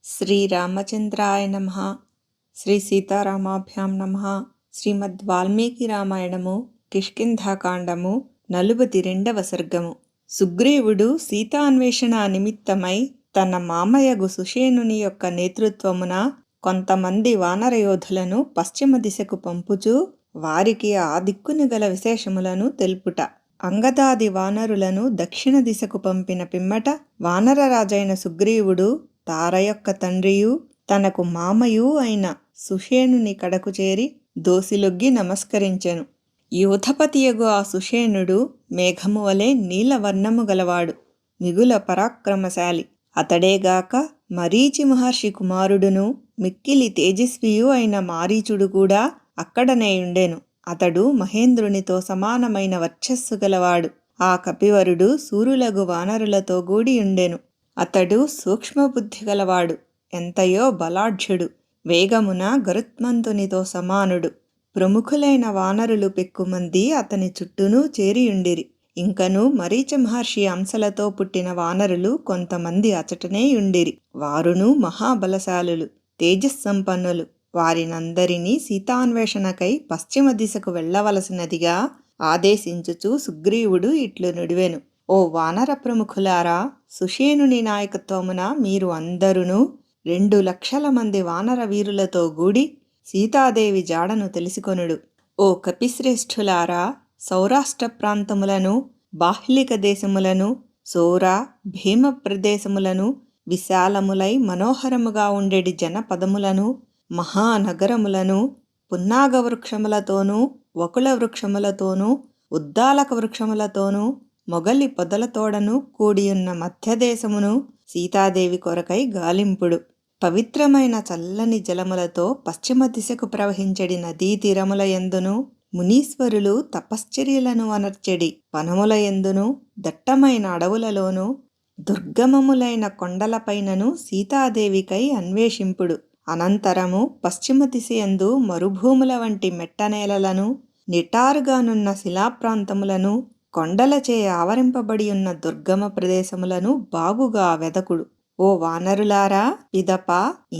శ్రీరామచంద్రాయ నమః. శ్రీ సీతారామాభ్యాం నమః. శ్రీమద్ వాల్మీకి రామాయణము కిష్కింధాకాండము 42వ సర్గము. సుగ్రీవుడు సీతాన్వేషణ నిమిత్తమై తన మామయగు సుషేణుని యొక్క నేతృత్వమున కొంతమంది వానరయోధులను పశ్చిమ దిశకు పంపుచూ వారికి ఆ దిక్కును గల విశేషములను తెలుపుట. అంగదాది వానరులను దక్షిణ దిశకు పంపిన పిమ్మట వానరరాజైన సుగ్రీవుడు తార యొక్క తండ్రియు తనకు మామయూ అయిన సుషేణుని కడకు చేరి దోసిలొగ్గి నమస్కరించెను. యూథపతియగు ఆ సుషేణుడు మేఘము వలె నీలవర్ణము గలవాడు, మిగుల పరాక్రమశాలి. అతడేగాక మరీచి మహర్షి కుమారుడును మిక్కిలి తేజస్వియు అయిన మారీచుడు కూడా అక్కడనే ఉండెను. అతడు మహేంద్రునితో సమానమైన వర్చస్సు గలవాడు. ఆ కపివరుడు సూరులగు వానరులతో గూడి ఉండెను. అతడు సూక్ష్మబుద్ధి గలవాడు, ఎంతయో బలాఢ్యుడు, వేగమున గరుత్మంతునితో సమానుడు. ప్రముఖులైన వానరులు పెక్కుమంది అతని చుట్టూను చేరియుండిరి. ఇంకను మరీచ మహర్షి అంశలతో పుట్టిన వానరులు కొంతమంది అచటనే యుండిరి. వారును మహాబలశాలులు, తేజస్సంపన్నులు. వారినందరినీ సీతాన్వేషణకై పశ్చిమ దిశకు వెళ్లవలసినదిగా ఆదేశించుచు సుగ్రీవుడు ఇట్లు నుడివెను. ఓ వానర ప్రముఖులారా, సుషేణుని నాయకత్వమున మీరు అందరును 2,00,000 మంది వానర వీరులతో గూడి సీతాదేవి జాడను తెలుసుకొనుడు. ఓ కపిశ్రేష్ఠులారా, సౌరాష్ట్ర ప్రాంతములను, బాహ్లిక దేశములను, సోర భీమ ప్రదేశములను, విశాలములై మనోహరముగా ఉండేటి జనపదములను, మహానగరములను, పున్నాగ వృక్షములతోనూ, వకుల వృక్షములతోనూ, ఉద్దాలక వృక్షములతోనూ, మొగలి పొదలతోడను కూడియున్న మధ్యదేశమును సీతాదేవి కొరకై గాలింపుడు. పవిత్రమైన చల్లని జలములతో పశ్చిమ దిశకు ప్రవహించడి నదీ తీరముల యందును, మునీశ్వరులు తపశ్చర్యలను అనర్చెడి వనముల యందును, దట్టమైన అడవులలోను, దుర్గమములైన కొండలపైనను సీతాదేవికై అన్వేషింపుడు. అనంతరము పశ్చిమ దిశ యందు మరుభూముల వంటి మెట్టనేలలను, నిటారుగానున్న శిలాప్రాంతములను, కొండలచే ఆవరింపబడి ఉన్న దుర్గమ ప్రదేశములను బాగుగా వెదకుడు. ఓ వానరులారా, పిదప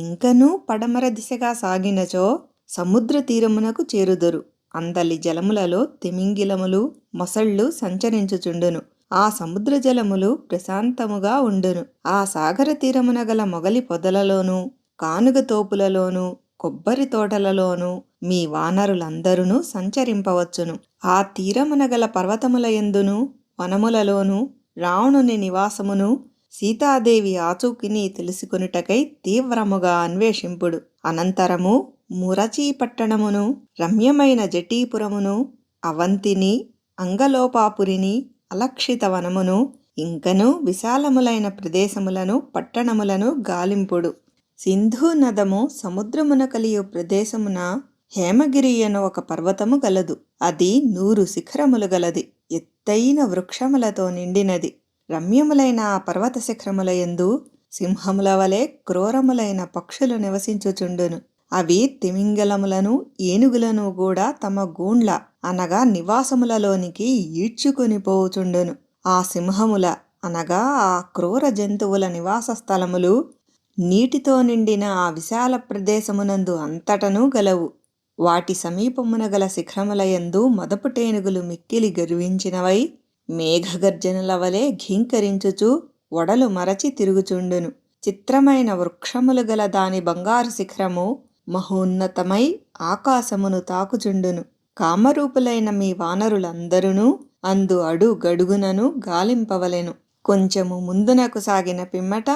ఇంకనూ పడమర దిశగా సాగినచో సముద్ర తీరమునకు చేరుదురు. అందలి జలములలో తిమింగిలములు, మొసళ్ళు సంచరించుచుండును. ఆ సముద్ర జలములు ప్రశాంతముగా ఉండును. ఆ సాగర తీరమున గల మొగలి పొదలలోనూ, కానుగ తోపులలోనూ, కొబ్బరి తోటలలోనూ మీ వానరులందరూ సంచరింపవచ్చును. ఆ తీరమున గల పర్వతముల యందును, వనములలోనూ రావణుని నివాసమును సీతాదేవి ఆచూకిని తెలుసుకొనుటకై తీవ్రముగా అన్వేషింపుడు. అనంతరము మురచీ పట్టణమును, రమ్యమైన జటీపురమును, అవంతిని, అంగలోపాపురిని, అలక్షిత వనమును, ఇంకను విశాలములైన ప్రదేశములను, పట్టణములను గాలింపుడు. సింధు నదము సముద్రమున కలియు ప్రదేశమున హేమగిరి అను ఒక పర్వతము గలదు. అది 100 శిఖరములు గలది, ఎత్తైన వృక్షములతో నిండినది. రమ్యములైన ఆ పర్వత శిఖరముల యందు సింహముల వలె క్రూరములైన పక్షులు నివసించుచుండును. అవి తిమింగలములను, ఏనుగులను కూడా తమ గూండ్ల అనగా నివాసములలోనికి ఈడ్చుకొని పోవుచుండును. ఆ సింహముల అనగా ఆ క్రూర జంతువుల నివాస స్థలములు నీటితో నిండిన ఆ విశాల ప్రదేశమునందు అంతటనూ గలవు. వాటి సమీపమున గల శిఖరముల యందు మదపుటేనుగులు మిక్కిలి గర్వించినవై మేఘగర్జనల వలె ఘీంకరించుచు ఒడలు మరచి తిరుగుచుండును. చిత్రమైన వృక్షములు గల దాని బంగారు శిఖరము మహోన్నతమై ఆకాశమును తాకుచుండును. కామరూపులైన మీ వానరులందరూ అందు అడుగడుగునను గాలింపవలెను. కొంచెము ముందునకు సాగిన పిమ్మట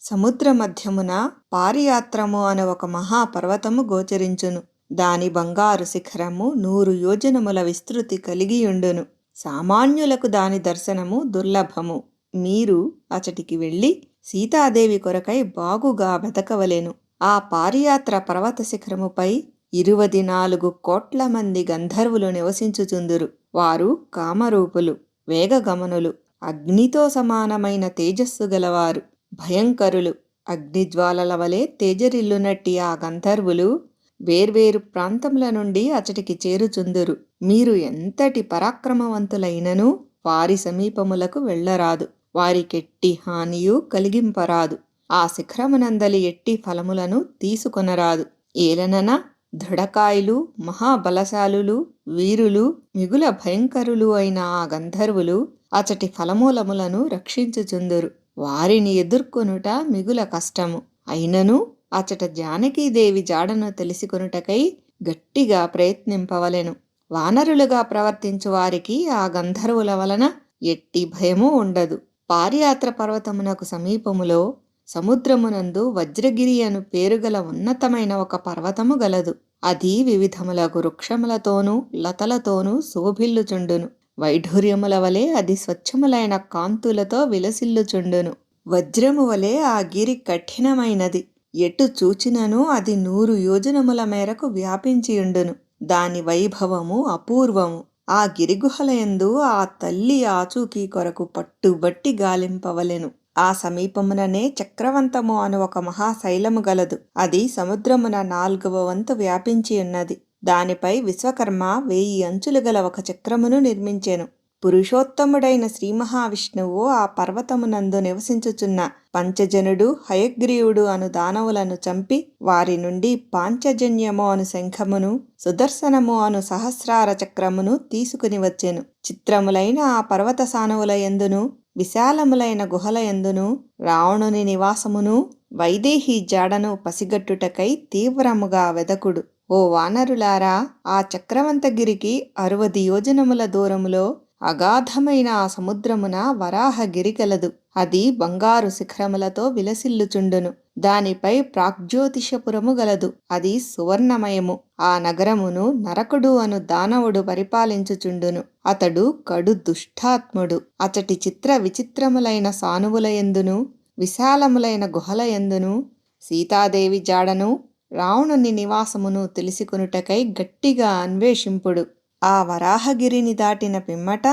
సముద్ర మధ్యమున పారియాత్రము అనే ఒక మహాపర్వతము గోచరించును. దాని బంగారు శిఖరము 100 యోజనముల విస్తృతి కలిగియుండును. సామాన్యులకు దాని దర్శనము దుర్లభము. మీరు అచటికి వెళ్ళి సీతాదేవి కొరకై బాగుగా వెతకవలెను. ఆ పారియాత్ర పర్వత శిఖరముపై 24 కోట్ల మంది గంధర్వులు నివసించుచుందురు. వారు కామరూపులు, వేగగమనులు, అగ్నితో సమానమైన తేజస్సు గలవారు, భయంకరులు. అగ్నిజ్వాలల వలె తేజరిల్లునట్టి ఆ గంధర్వులు వేర్వేరు ప్రాంతముల నుండి అచటికి చేరుచుందురు. మీరు ఎంతటి పరాక్రమవంతులైనను వారి సమీపములకు వెళ్ళరాదు, వారికెట్టి హానియు కలిగింపరాదు. ఆ శిఖరమునందలి ఎట్టి ఫలములను తీసుకొనరాదు. ఏలనన దృఢకాయులు, మహాబలశాలులు, వీరులు, మిగుల భయంకరులు అయిన ఆ గంధర్వులు అచటి ఫలమూలములను రక్షించుచుందురు. వారిని ఎదుర్కొనుట మిగుల కష్టము. అయినను అచట జానకీదేవి జాడను తెలిసికొనుటకై గట్టిగా ప్రయత్నింపవలెను. వానరులుగా ప్రవర్తించు వారికి ఆ గంధర్వుల వలన ఎట్టి భయమూ ఉండదు. పారియాత్ర పర్వతమునకు సమీపములో సముద్రమునందు వజ్రగిరి అను పేరుగల ఉన్నతమైన ఒక పర్వతము గలదు. అది వివిధములగు వృక్షములతోనూ లతలతోనూ శోభిల్లుచుండును. వైఢూర్యముల వలె అది స్వచ్ఛములైన కాంతులతో విలసిల్లుచుండును. వజ్రము వలె ఆ గిరి కఠినమైనది. ఎటు చూచినను అది 100 యోజనముల మేరకు వ్యాపించియుండును. దాని వైభవము అపూర్వము. ఆ గిరిగుహలయందు ఆ తల్లి ఆచూకీ కొరకు పట్టుబట్టి గాలింపవలెను. ఆ సమీపముననే చక్రవంతము అను ఒక మహాశైలము గలదు. అది సముద్రమున 4వ వంతు వ్యాపించియున్నది. దానిపై విశ్వకర్మ 1000 అంచులు గల ఒక చక్రమును నిర్మించెను. పురుషోత్తముడైన శ్రీ మహావిష్ణువు ఆ పర్వతమునందు నివసించుచున్న పంచజనుడు, హయగ్రీవుడు అను దానవులను చంపి వారి నుండి పాంచజన్యము అను శంఖమును, సుదర్శనము అను సహస్రార చక్రమును తీసుకుని వచ్చెను. చిత్రములైన ఆ పర్వత సానువుల యందును, విశాలములైన గుహల యందును రావణుని నివాసమును, వైదేహి జాడను పసిగట్టుటకై తీవ్రముగా వెదకుడు. ఓ వానరులారా, ఆ చక్రవంతగిరికి 60 యోజనముల దూరములో అగాధమైన ఆ సముద్రమున వరాహగిరి కలదు. అది బంగారు శిఖరములతో విలసిల్లుచుండును. దానిపై ప్రాగ్జ్యోతిషపురము గలదు. అది సువర్ణమయము. ఆ నగరమును నరకుడు అను దానవుడు పరిపాలించుచుండును. అతడు కడు దుష్టాత్ముడు. అచటి చిత్ర విచిత్రములైన సానువులయందును, విశాలములైన గుహలయందును సీతాదేవి జాడను, రావణుని నివాసమును తెలుసుకొనుటకై గట్టిగా అన్వేషింపుడు. ఆ వరాహగిరిని దాటిన పిమ్మట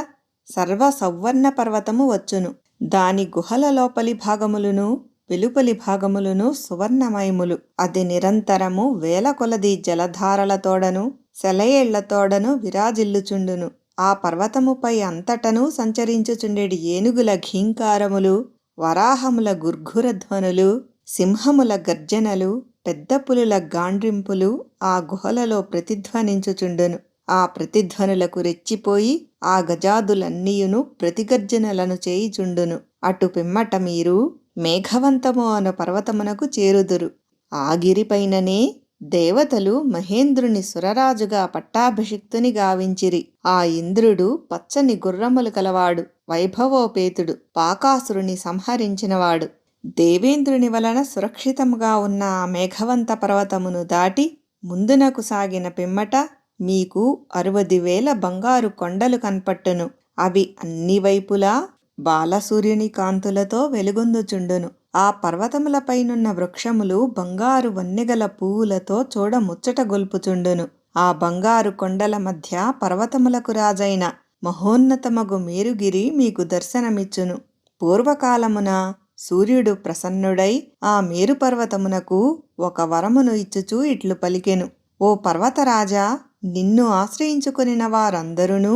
సర్వ సౌవర్ణ పర్వతము వచ్చును. దాని గుహల లోపలి భాగములును వెలుపలి భాగములును సువర్ణమయములు. అది నిరంతరము వేల కొలది జలధారలతోడను సెలయేళ్లతోడను విరాజిల్లుచుండును. ఆ పర్వతముపై అంతటను సంచరించుచుండెడి ఏనుగుల ఘీంకారములు, వరాహముల గుర్ఘురధ్వనులు, సింహముల గర్జనలు, పెద్ద పులుల గాండ్రింపులు ఆ గుహలలో ప్రతిధ్వనించుచుండును. ఆ ప్రతిధ్వనులకు రెచ్చిపోయి ఆ గజాదులన్నీయును ప్రతిగర్జనలను చేయుచుండును. అటు పిమ్మట మీరు మేఘవంతము అను పర్వతమునకు చేరుదురు. ఆ గిరిపైననే దేవతలు మహేంద్రుని సురరాజుగా పట్టాభిషిక్తుని గావించిరి. ఆ ఇంద్రుడు పచ్చని గుర్రములు కలవాడు, వైభవోపేతుడు, పాకాసురుని సంహరించినవాడు. దేవేంద్రుని వలన సురక్షితముగా ఉన్న ఆ మేఘవంత పర్వతమును దాటి ముందునకు సాగిన పిమ్మట మీకు 60,000 బంగారు కొండలు కనపట్టును. అవి అన్ని వైపులా బాలసూర్యుని కాంతులతో వెలుగొందుచుండును. ఆ పర్వతములపైనున్న వృక్షములు బంగారు వన్నెగల పువ్వులతో చూడ ముచ్చట గొల్పుచుండును. ఆ బంగారు కొండల మధ్య పర్వతములకు రాజైన మహోన్నతమగు మేరుగిరి మీకు దర్శనమిచ్చును. పూర్వకాలమున సూర్యుడు ప్రసన్నుడై ఆ మేరు పర్వతమునకు ఒక వరమును ఇచ్చుచూ ఇట్లు పలికెను. ఓ పర్వతరాజా, నిన్ను ఆశ్రయించుకొనిన వారందరూ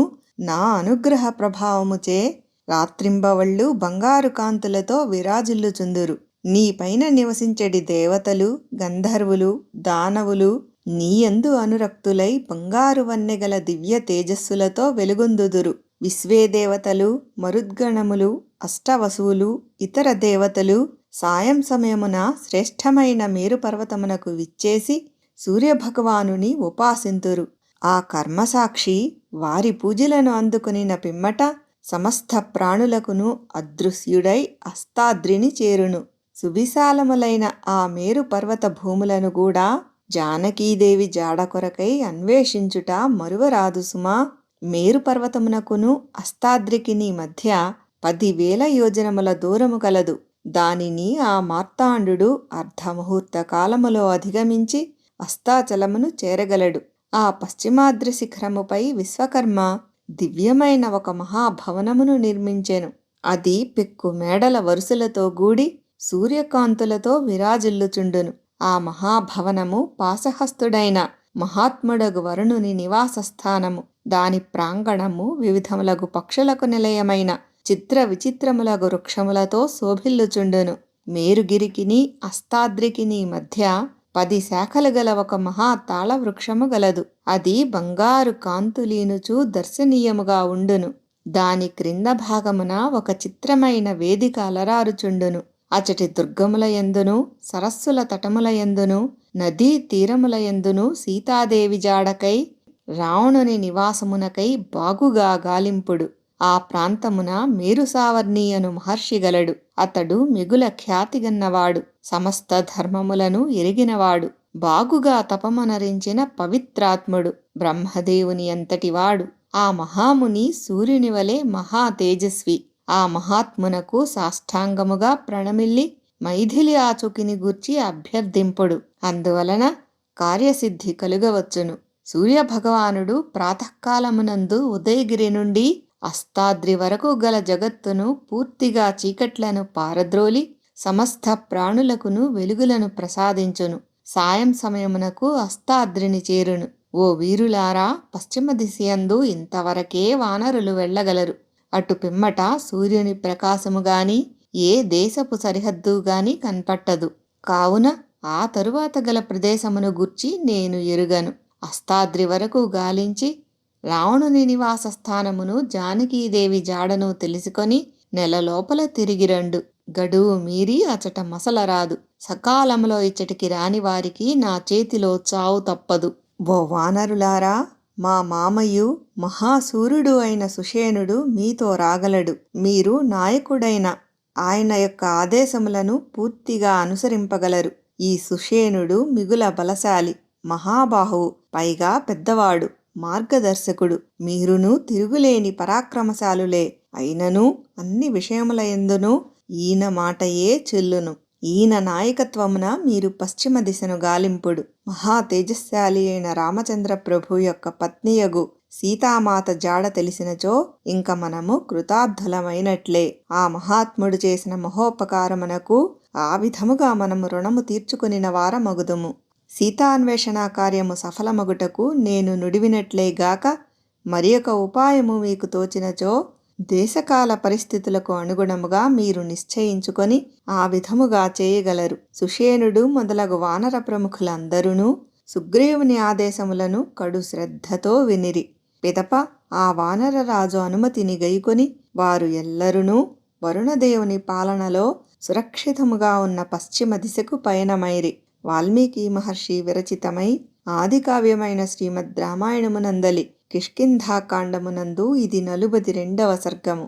నా అనుగ్రహ ప్రభావముచే రాత్రింబవళ్ళు బంగారు కాంతులతో విరాజిల్లుచుందురు. నీపైన నివసించెడి దేవతలు, గంధర్వులు, దానవులు నీయందు అనురక్తులై బంగారు వన్నెగల దివ్య తేజస్సులతో వెలుగొందుదురు. విశ్వే దేవతలు, మరుద్గణములు, అష్టవసువులు, ఇతర దేవతలు సాయం సమయమున శ్రేష్టమైన మేరు పర్వతమునకు విచ్చేసి సూర్యభగవానుని ఉపాసింతురు. ఆ కర్మసాక్షి వారి పూజలను అందుకొనిన పిమ్మట సమస్త ప్రాణులకును అదృశ్యుడై అస్తాద్రిని చేరును. సువిశాలములైన ఆ మేరు పర్వత భూములను కూడా జానకీదేవి జాడ కొరకై అన్వేషించుట మరువరాదు సుమా. మేరు పర్వతమునకును అస్తాద్రికిని మధ్య 10,000 యోజనముల దూరము కలదు. దానిని ఆ మార్తాండు అర్ధముహూర్త కాలములో అధిగమించి అస్తాచలమును చేరగలడు. ఆ పశ్చిమాద్రి శిఖరముపై విశ్వకర్మ దివ్యమైన ఒక మహాభవనమును నిర్మించెను. అది పెక్కు మేడల వరుసలతో గూడి సూర్యకాంతులతో విరాజిల్లుచుండును. ఆ మహాభవనము పాశహస్తుడైన మహాత్ముడగు వరుణుని నివాసస్థానము. దాని ప్రాంగణము వివిధములగు పక్షులకు నిలయమైన చిత్ర విచిత్రములగు వృక్షములతో శోభిల్లుచుండును. మేరుగిరికిని అస్తాద్రికిని మధ్య 10 శాఖలు గల ఒక మహా తాళవృక్షము గలదు. అది బంగారు కాంతులీనుచూ దర్శనీయముగా ఉండును. దాని క్రింద భాగమున ఒక చిత్రమైన వేదిక అలరారుచుండును. అచటి దుర్గముల యందును సరస్సుల తటముల యందును నదీ తీరముల యందును సీతాదేవి జాడకై రావణుని నివాసమునకై బాగుగా గాలింపుడు. ఆ ప్రాంతమున మేరుసావర్ణి అను మహర్షి గలడు. అతడు మిగుల ఖ్యాతిగన్నవాడు, సమస్త ధర్మములను ఎరిగినవాడు, బాగుగా తపమనరించిన పవిత్రాత్ముడు, బ్రహ్మదేవుని అంతటివాడు. ఆ మహాముని సూర్యుని వలె మహా తేజస్వి. ఆ మహాత్మునకు సాష్టాంగముగా ప్రణమిల్లి మైథిలి ఆచూకిని గూర్చి అభ్యర్థింపుడు. అందువలన కార్యసిద్ధి కలుగవచ్చును. సూర్యభగవానుడు ప్రాతకాలమునందు ఉదయగిరి నుండి అస్తాద్రి వరకు గల జగత్తును పూర్తిగా చీకట్లను పారద్రోలి సమస్త ప్రాణులకును వెలుగులను ప్రసాదించును. సాయం సమయమునకు అస్తాద్రిని చేరును. ఓ వీరులారా, పశ్చిమ దిశయందు ఇంతవరకే వానరులు వెళ్ళగలరు. అటు పిమ్మట సూర్యుని ప్రకాశము గాని ఏ దేశపు సరిహద్దు గాని కనపట్టదు. కావున ఆ తరువాత గల ప్రదేశమును గూర్చి నేను ఎరుగను. అస్తాద్రి వరకు గాలించి రావణుని నివాస స్థానమును జానకీదేవి జాడను తెలుసుకొని నెల లోపల తిరిగిరండు. గడువు మీరి అచట మసలరాదు. సకాలంలో ఇచ్చటికి రాని వారికి నా చేతిలో చావు తప్పదు. ఓ వానరులారా, మా మామయ్యు మహాసూర్యుడు అయిన సుషేణుడు మీతో రాగలడు. మీరు నాయకుడైన ఆయన యొక్క ఆదేశములను పూర్తిగా అనుసరింపగలరు. ఈ సుషేణుడు మిగుల బలశాలి, మహాబాహువు, పైగా పెద్దవాడు, మార్గదర్శకుడు. మీరును తిరుగులేని పరాక్రమశాలులే. అయినను అన్ని విషయములయందును ఈయన మాటయే చెల్లును. ఈయన నాయకత్వమున మీరు పశ్చిమ దిశను గాలింపుడు. మహా తేజస్శాలి అయిన రామచంద్ర ప్రభు యొక్క పత్నియగు సీతామాత జాడ తెలిసినచో ఇంక మనము కృతార్థులమైనట్లే. ఆ మహాత్ముడు చేసిన మహోపకారమునకు ఆ విధముగా మనము రుణము తీర్చుకునిన వారమగుదుము. సీతాన్వేషణ కార్యము సఫలమగుటకు నేను నుడివినట్లేగాక మరి ఒక ఉపాయము మీకు తోచినచో దేశకాల పరిస్థితులకు అనుగుణముగా మీరు నిశ్చయించుకొని ఆ విధముగా చేయగలరు. సుషేణుడు మొదలగు వానర ప్రముఖులందరూ సుగ్రీవుని ఆదేశములను కడు శ్రద్ధతో వినిరి. పిదప ఆ వానరరాజు అనుమతిని గైకొని వారు ఎల్లరునూ వరుణదేవుని పాలనలో సురక్షితముగా ఉన్న పశ్చిమ దిశకు పయనమైరి. వాల్మీకి మహర్షి విరచితమై ఆదికావ్యమైన శ్రీమద్ రామాయణమునందలి కిష్కింధాకాండమునందు ఇది 42వ సర్గము.